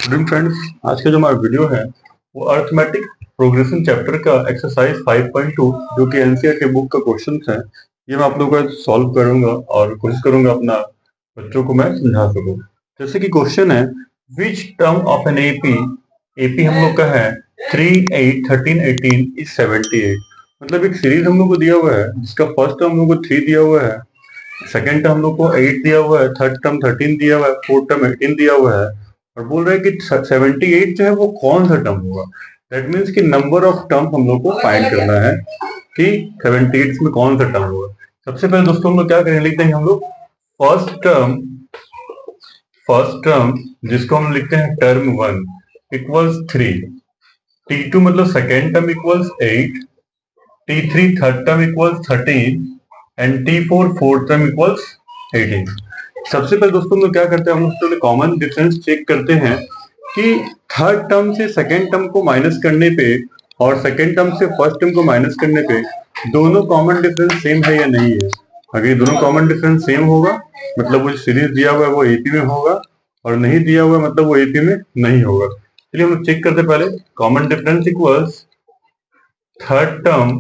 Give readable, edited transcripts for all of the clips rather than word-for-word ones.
Student friends, आज का जो हमारा वीडियो है वो अर्थमेटिक प्रोग्रेशन चैप्टर का एक्सरसाइज 5.2 जो कि एनसीईआरटी बुक का क्वेश्चन है, ये मैं आप लोगों का सॉल्व करूंगा और कोशिश करूंगा अपना बच्चों को मैं समझा सकूं। जैसे कि क्वेश्चन है, which term of an AP, AP हम लोग का है 3, 8, 13, 18 इज 78। मतलब एक सीरीज हम लोग को दिया हुआ है जिसका फर्स्ट टर्म हम लोग को 3 दिया हुआ है, सेकेंड टर्म हम लोग को 8 दिया हुआ है, थर्ड टर्म 13 दिया हुआ है, फोर्थ टर्म 18 दिया हुआ है और बोल रहे हैं कि 78 जो है वो कौन सा टर्म होगा। दैट मीन्स कि नंबर ऑफ टर्म हम लोग को फाइंड करना है कि 78 में कौन सा टर्म होगा। सबसे पहले दोस्तों हम लोग क्या करेंगे, लिख देंगे हम लोग फर्स्ट टर्म जिसको हम लिखते हैं टर्म 1 इक्वल्स 3, T2 मतलब second term equals 8, T3 third term equals 13 and T4 fourth term equals 18। सबसे पहले दोस्तों हम लोग क्या करते हैं, हम लोग कॉमन डिफरेंस चेक करते हैं कि थर्ड टर्म से सेकेंड टर्म को माइनस करने पे और सेकेंड टर्म से फर्स्ट टर्म को माइनस करने पे दोनों कॉमन डिफरेंस सेम है या नहीं है। अगर ये दोनों कॉमन डिफरेंस सेम होगा मतलब वो सीरीज दिया हुआ है वो एपी में होगा, और नहीं दिया हुआ मतलब वो एपी में नहीं होगा। चलिए हम लोग चेक करते हैं। पहले common difference equals third term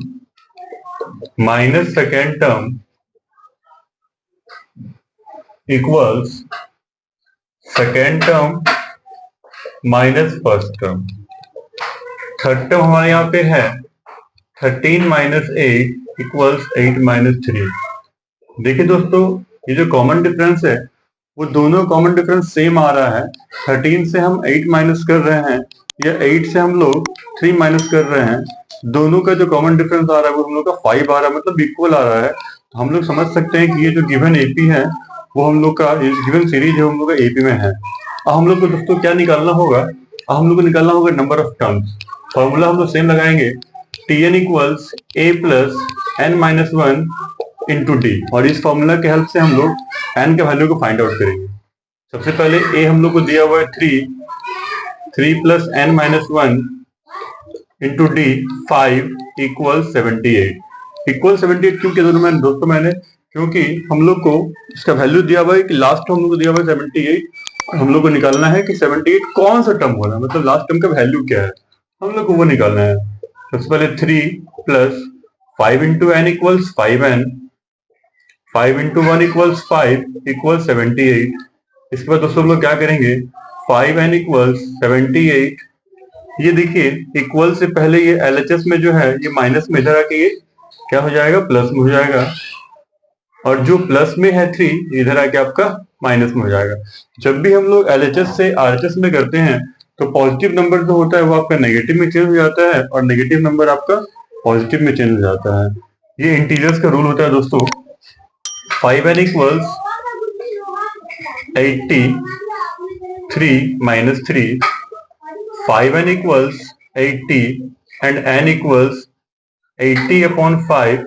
minus second term equals second term minus first term. Third term हमारे यहाँ पे है 13 माइनस 8 इक्वल्स 8 माइनस 3। देखिए दोस्तों, ये जो कॉमन डिफरेंस है वो दोनों कॉमन डिफरेंस सेम आ रहा है। 13 से हम 8 माइनस कर रहे हैं या 8 से हम लोग 3 माइनस कर रहे हैं, दोनों का जो कॉमन डिफरेंस आ रहा है वो हम लोग का 5 आ रहा है, मतलब इक्वल आ रहा है। तो हम लोग समझ सकते हैं कि ये जो गिवन एपी है वो हम लोग का गिवन सीरीज है हम लोग का एपी में है। अब हम लोग को दोस्तों क्या निकालना होगा, हम लोग को निकालना होगा नंबर ऑफ टर्म्स। फॉर्मूला हम लोग सेम लगाएंगे, Tn equals a plus n minus 1 into D, और इस फॉर्मूला के हेल्प से हम लोग n के वैल्यू को फाइंड आउट करेंगे। सबसे पहले a हम लोग को दिया हुआ है 3 plus n minus 1 into D 5 equal 78। Equal 78 क्यों किया दोस्तों मैंने, क्योंकि हम लोग को इसका वैल्यू दिया हुआ है कि लास्ट हम लोग को दिया हुआ है 78 और हम लोग को निकालना है कि 78 कौन सा टर्म हो रहा है, मतलब लास्ट टर्म का वैल्यू क्या है, हम लोग को वो निकालना है। सबसे पहले 3 plus 5 into n equals 5n, 5 into 1 equals 5 equal 78। इसके बाद दोस्तों हम लोग क्या करेंगे, 5n इक्वल्स 78, ये देखिए इक्वल से पहले ये एलएचएस में जो है ये माइनस में, इधर आके ये क्या हो जाएगा, प्लस में हो जाएगा, और जो प्लस में है 3 इधर आके आपका माइनस में हो जाएगा। जब भी हम लोग एलएचएस से आरएचएस में करते हैं तो पॉजिटिव नंबर जो होता है वो आपका नेगेटिव में चेंज हो जाता है और नेगेटिव नंबर आपका पॉजिटिव में चेंज हो जाता है। ये इंटीजर्स का रूल होता है दोस्तों। 5n equals 83 minus 3, 5n equals 80 and n equals 80 upon 5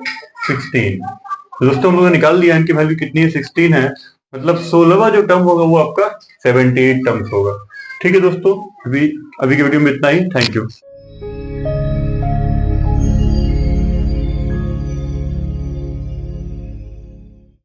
16। तो दोस्तों हम लोगों ने निकाल लिया n की वैल्यू कितनी है, 16 है, मतलब 16वां जो टर्म होगा वो आपका 78 टर्म्स होगा। ठीक है दोस्तों, अभी की वीडियो में इतना ही। Thank you.